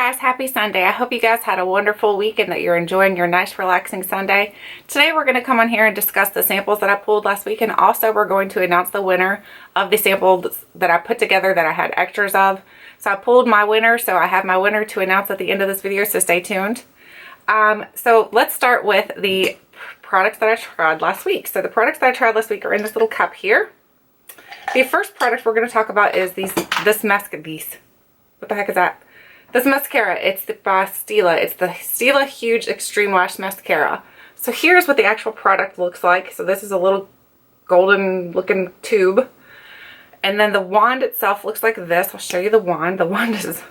guys, happy Sunday. I hope you guys had a wonderful week and that you're enjoying your nice relaxing Sunday. Today we're going to come on here and discuss the samples that I pulled last week, and also we're going to announce the winner of the samples that I put together that I had extras of. So I pulled my winner, so I have my winner to announce at the end of this video, so stay tuned. So let's start with the products that I tried last week. So the products that I tried last week are in this little cup here. The first product we're going to talk about is what the heck is that? This mascara, it's by Stila. It's the Stila Huge Extreme Lash Mascara. So here's what the actual product looks like. So this is a little golden looking tube. And then the wand itself looks like this. I'll show you the wand. The wand is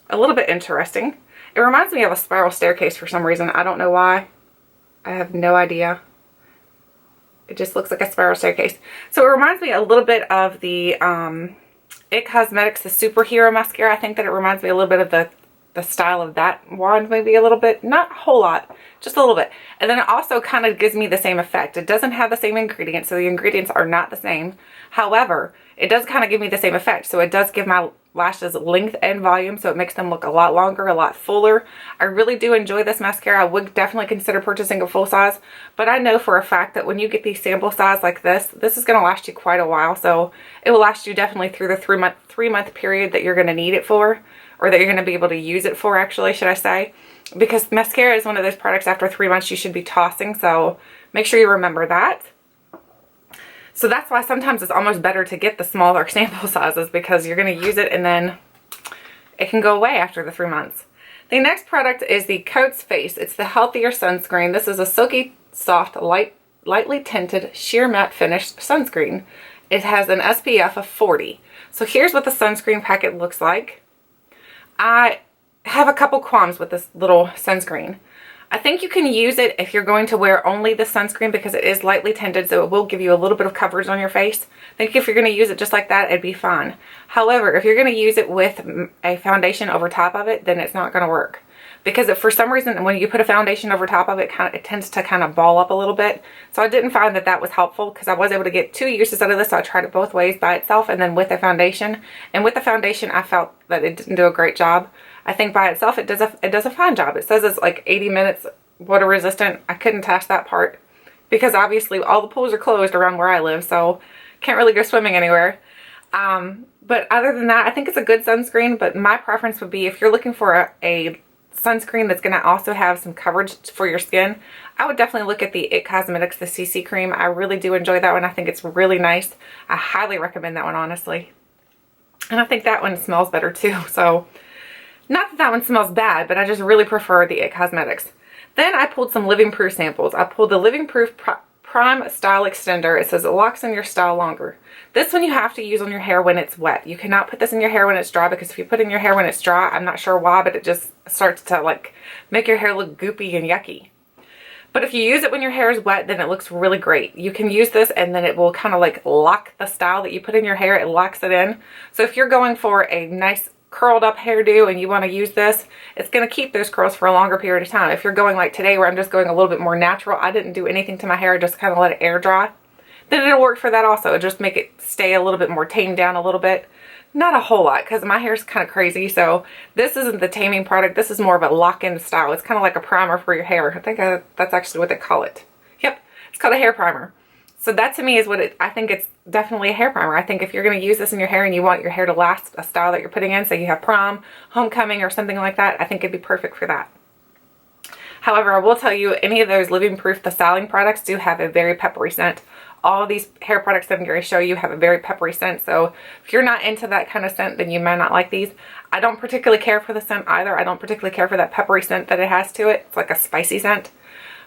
a little bit interesting. It reminds me of a spiral staircase for some reason. I don't know why. I have no idea. It just looks like a spiral staircase. So it reminds me a little bit of the It Cosmetics, the Superhero Mascara. I think that it reminds me a little bit of the style of that wand, maybe a little bit. Not a whole lot, just a little bit. And then it also kind of gives me the same effect. It doesn't have the same ingredients, so the ingredients are not the same. However, it does kind of give me the same effect. So it does give my lashes length and volume, so it makes them look a lot longer, a lot fuller. I really do enjoy this mascara. I would definitely consider purchasing a full size, but I know for a fact that when you get these sample size like this is going to last you quite a while. So it will last you definitely through the three month period that you're going to need it for, or that you're going to be able to use it for, actually, should I say, because mascara is one of those products after 3 months you should be tossing, so make sure you remember that. So that's why sometimes it's almost better to get the smaller sample sizes, because you're going to use it and then it can go away after the 3 months. The next product is the Cotz Face. It's the Healthier Sunscreen. This is a silky, soft, lightly tinted, sheer matte finish sunscreen. It has an SPF of 40. So here's what the sunscreen packet looks like. I have a couple qualms with this little sunscreen. I think you can use it if you're going to wear only the sunscreen, because it is lightly tinted, so it will give you a little bit of coverage on your face. I think if you're going to use it just like that, it'd be fine. However, if you're going to use it with a foundation over top of it, then it's not going to work. Because if for some reason when you put a foundation over top of it, it tends to kind of ball up a little bit. So I didn't find that that was helpful, because I was able to get 2 uses out of this. So I tried it both ways, by itself and then with a foundation. And with the foundation, I felt that it didn't do a great job. I think by itself it does a fine job. It says it's like 80 minutes water resistant. I couldn't test that part because obviously all the pools are closed around where I live, so can't really go swimming anywhere. But other than that, I think it's a good sunscreen, but my preference would be, if you're looking for a sunscreen that's going to also have some coverage for your skin, I would definitely look at the It Cosmetics, the CC cream. I really do enjoy that one. I think it's really nice. I highly recommend that one, honestly. And I think that one smells better too. So not that that one smells bad, but I just really prefer the It Cosmetics. Then I pulled some Living Proof samples. I pulled the Living Proof Prime Style Extender. It says it locks in your style longer. This one you have to use on your hair when it's wet. You cannot put this in your hair when it's dry, because if you put it in your hair when it's dry, I'm not sure why, but it just starts to like make your hair look goopy and yucky. But if you use it when your hair is wet, then it looks really great. You can use this and then it will kind of like lock the style that you put in your hair. It locks it in. So if you're going for a nice curled up hairdo and you want to use this, it's going to keep those curls for a longer period of time. If you're going like today, where I'm just going a little bit more natural, I didn't do anything to my hair, just kind of let it air dry, then it'll work for that also. It'll just make it stay a little bit more tamed down a little bit. Not a whole lot, because my hair is kind of crazy, so this isn't the taming product. This is more of a lock-in style. It's kind of like a primer for your hair. I think that's actually what they call it. Yep, it's called a hair primer. So that to me is what I think it's definitely a hair primer. I think if you're going to use this in your hair and you want your hair to last a style that you're putting in, say you have prom, homecoming, or something like that, I think it'd be perfect for that. However, I will tell you, any of those Living Proof, the styling products, do have a very peppery scent. All these hair products that I'm going to show you have a very peppery scent, so if you're not into that kind of scent, then you might not like these. I don't particularly care for the scent either. I don't particularly care for that peppery scent that it has to it. It's like a spicy scent.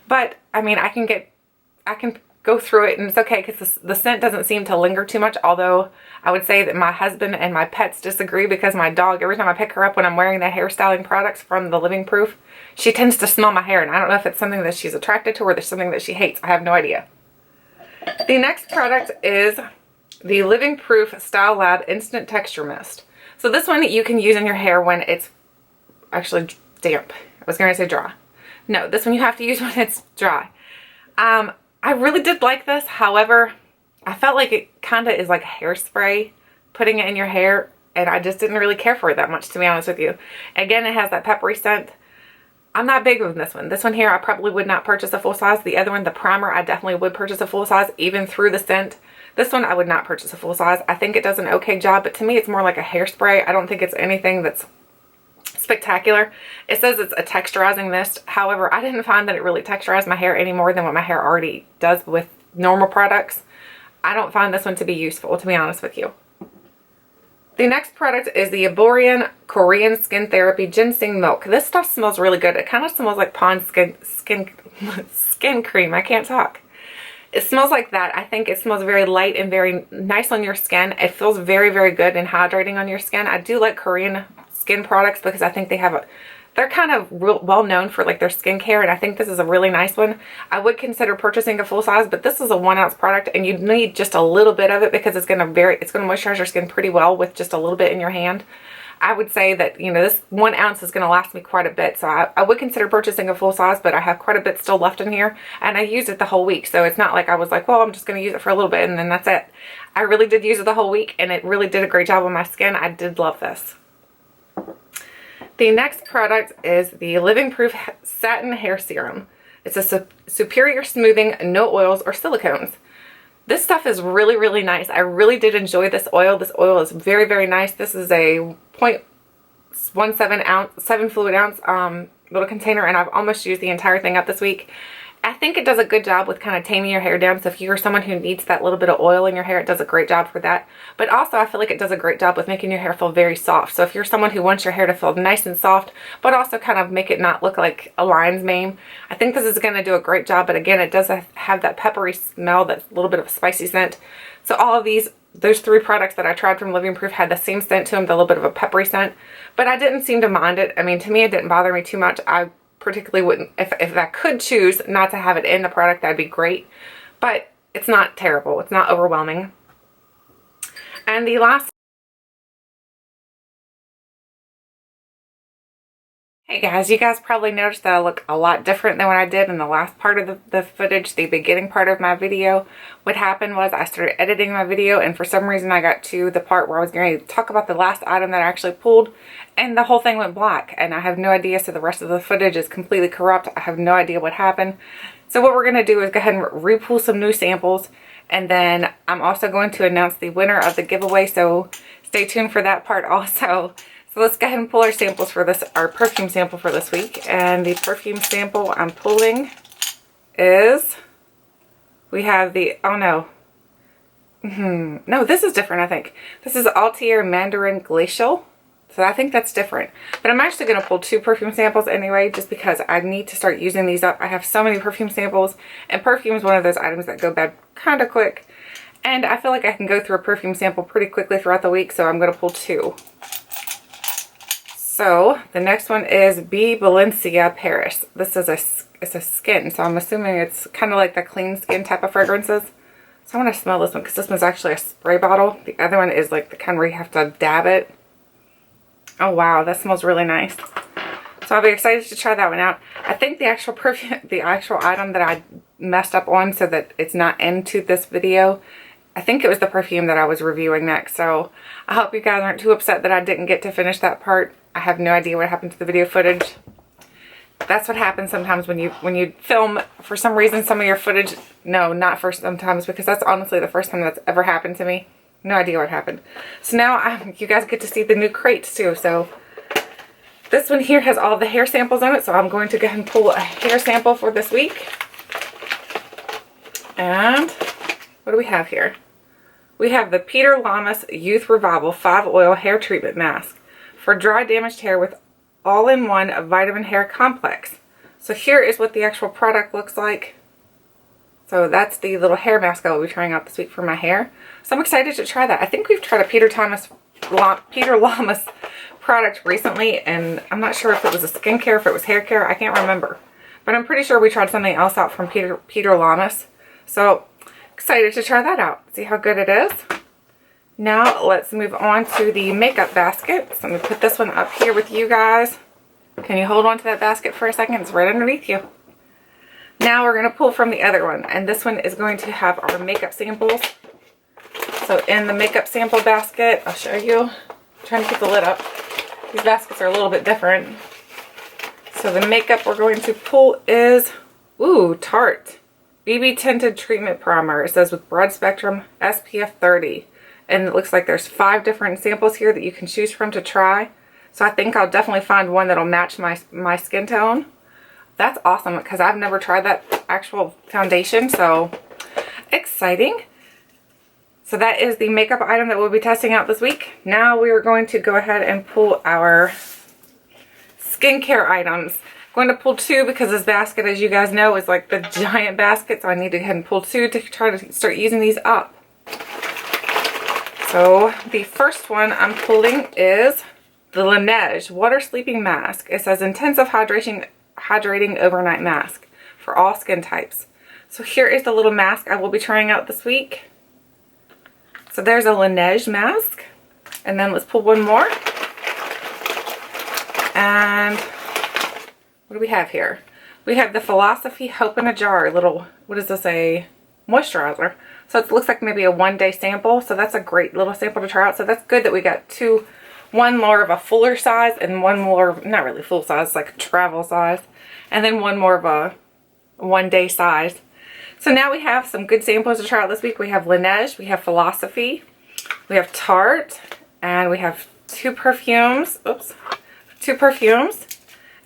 But, I mean, I can go through it and it's okay, because the scent doesn't seem to linger too much, although I would say that my husband and my pets disagree, because my dog, every time I pick her up when I'm wearing the hairstyling products from the Living Proof, she tends to smell my hair, and I don't know if it's something that she's attracted to or there's something that she hates. I have no idea. The next product is the Living Proof Style Lab Instant Texture Mist. So this one you can use in your hair when it's actually damp. I was going to say dry. No, this one you have to use when it's dry. I really did like this. However, I felt like it kind of is like hairspray. Putting it in your hair and I just didn't really care for it that much, to be honest with you. Again, it has that peppery scent. I'm not big on this one. This one here, I probably would not purchase a full size. The other one, the primer, I definitely would purchase a full size, even through the scent. This one, I would not purchase a full size. I think it does an okay job, but to me, it's more like a hairspray. I don't think it's anything that's spectacular. It says it's a texturizing mist. However, I didn't find that it really texturized my hair any more than what my hair already does with normal products. I don't find this one to be useful, to be honest with you. The next product is the Erborian Korean Skin Therapy Ginseng Milk. This stuff smells really good. It kind of smells like Pond's skin cream. I can't talk. It smells like that. I think it smells very light and very nice on your skin. It feels very, very good and hydrating on your skin. I do like Korean skin products because I think they're kind of well known for like their skincare, and I think this is a really nice one. I would consider purchasing a full size, but this is a 1 ounce product, and you need just a little bit of it because it's going to moisturize your skin pretty well with just a little bit in your hand. I would say that, you know, this 1 ounce is going to last me quite a bit, so I would consider purchasing a full size, but I have quite a bit still left in here, and I used it the whole week, so it's not like I was like, well, I'm just going to use it for a little bit and then that's it. I really did use it the whole week, and it really did a great job on my skin. I did love this. The next product is the Living Proof Satin Hair Serum. It's a superior smoothing, no oils or silicones. This stuff is really, really nice. I really did enjoy this oil. This oil is very, very nice. This is a 0.17 ounce, 7 fluid ounce little container, and I've almost used the entire thing up this week. I think it does a good job with kind of taming your hair down. So if you're someone who needs that little bit of oil in your hair, it does a great job for that. But also I feel like it does a great job with making your hair feel very soft. So if you're someone who wants your hair to feel nice and soft, but also kind of make it not look like a lion's mane, I think this is going to do a great job. But again, it does have that peppery smell, that little bit of a spicy scent. So all of those 3 products that I tried from Living Proof had the same scent to them, the little bit of a peppery scent. But I didn't seem to mind it. I mean, to me, it didn't bother me too much. I particularly wouldn't, if I could choose not to have it in the product, that'd be great, but it's not terrible. It's not overwhelming. And the last, hey guys, you guys probably noticed that I look a lot different than what I did in the last part of the footage, the beginning part of my video. What happened was I started editing my video, and for some reason I got to the part where I was going to talk about the last item that I actually pulled, and the whole thing went black, and I have no idea. So the rest of the footage is completely corrupt. I have no idea what happened. So what we're going to do is go ahead and re-pull some new samples, and then I'm also going to announce the winner of the giveaway, so stay tuned for that part also. So let's go ahead and pull our samples for this, our perfume sample for this week. And the perfume sample I'm pulling is, we have the, oh no. No, this is different, I think. This is Altier Mandarin Glacial. So I think that's different. But I'm actually going to pull 2 perfume samples anyway, just because I need to start using these up. I have so many perfume samples, and perfume is one of those items that go bad kind of quick. And I feel like I can go through a perfume sample pretty quickly throughout the week, so I'm going to pull 2. So the next one is B Valencia Paris. This is it's a skin, so I'm assuming it's kind of like the clean skin type of fragrances. So I want to smell this one because this one's actually a spray bottle. The other one is like the kind where you have to dab it. Oh wow, that smells really nice. So I'll be excited to try that one out. I think the actual perfume, the actual item that I messed up on so that it's not into this video, I think it was the perfume that I was reviewing next. So I hope you guys aren't too upset that I didn't get to finish that part. I have no idea what happened to the video footage. That's what happens sometimes when you film. For some reason, some of your footage, no, not for sometimes, because that's honestly the first time that's ever happened to me. No idea what happened. So now you guys get to see the new crates too. So this one here has all the hair samples on it. So I'm going to go ahead and pull a hair sample for this week. And what do we have here? We have the Peter Lamas Youth Revival 5 Oil Hair Treatment Mask for dry damaged hair with all-in-one vitamin hair complex. So here is what the actual product looks like. So that's the little hair mask I will be trying out this week for my hair. So I'm excited to try that. I think we've tried a Peter Lamas product recently, and I'm not sure if it was a skincare, if it was hair care, I can't remember. But I'm pretty sure we tried something else out from Peter Lamas. So excited to try that out. See how good it is. Now let's move on to the makeup basket. So I'm going to put this one up here with you guys. Can you hold on to that basket for a second? It's right underneath you. Now we're going to pull from the other one. And this one is going to have our makeup samples. So in the makeup sample basket, I'll show you. trying to keep the lid up. These baskets are a little bit different. So the makeup we're going to pull is, ooh, Tarte BB Tinted Treatment Primer. It says with broad spectrum SPF 30. And it looks like there's 5 different samples here that you can choose from to try. So I think I'll definitely find one that'll match my skin tone. That's awesome because I've never tried that actual foundation, so exciting. So that is the makeup item that we'll be testing out this week. Now we are going to go ahead and pull our skincare items. I'm going to pull 2 because this basket, as you guys know, is like the giant basket, so I need to go ahead and pull 2 to try to start using these up. So the first one I'm pulling is the Laneige Water Sleeping Mask. It says intensive hydrating overnight mask for all skin types. So here is the little mask I will be trying out this week. So there's a Laneige mask. And then let's pull one more. And what do we have here? We have the Philosophy Hope in a Jar little, what is this, a moisturizer. So it looks like maybe a 1-day sample. So that's a great little sample to try out. So that's good that we got 2, one more of a fuller size and one more, not really full size, like a travel size. And then one more of a 1-day size. So now we have some good samples to try out this week. We have Laneige, we have Philosophy, we have Tarte, and we have 2 perfumes. Oops. 2 perfumes.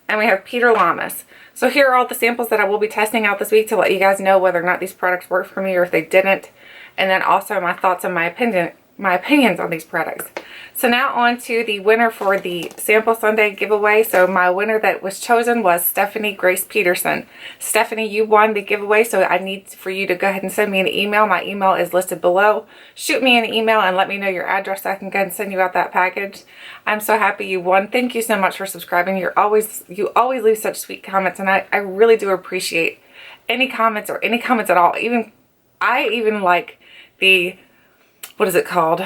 And we have Peter Lamas. So here are all the samples that I will be testing out this week to let you guys know whether or not these products work for me or if they didn't. And then also my thoughts and my opinions on these products. So now on to the winner for the Sample Sunday giveaway. So my winner that was chosen was Stephanie Grace Peterson. Stephanie, you won the giveaway, so I need for you to go ahead and send me an email. My email is listed below. Shoot me an email and let me know your address so I can go ahead and send you out that package. I'm so happy you won. Thank you so much for subscribing. You always leave such sweet comments, and I really do appreciate any comments or any comments at all. I even like the, what is it called?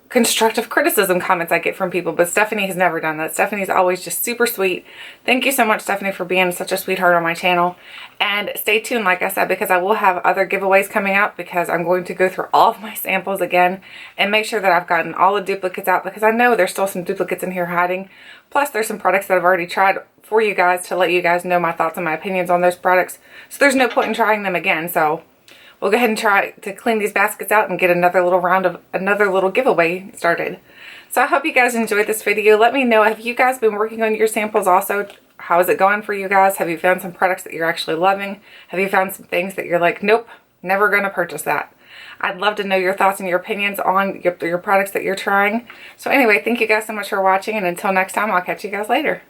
Constructive criticism comments I get from people, but Stephanie has never done that. Stephanie's always just super sweet. Thank you so much, Stephanie, for being such a sweetheart on my channel. And stay tuned, like I said, because I will have other giveaways coming out, because I'm going to go through all of my samples again and make sure that I've gotten all the duplicates out, because I know there's still some duplicates in here hiding. Plus, there's some products that I've already tried for you guys to let you guys know my thoughts and my opinions on those products. So there's no point in trying them again. So we'll go ahead and try to clean these baskets out and get another little round of another little giveaway started. So I hope you guys enjoyed this video. Let me know, have you guys been working on your samples also? How is it going for you guys? Have you found some products that you're actually loving? Have you found some things that you're like, nope, never going to purchase that? I'd love to know your thoughts and your opinions on your products that you're trying. So anyway, thank you guys so much for watching, and until next time, I'll catch you guys later.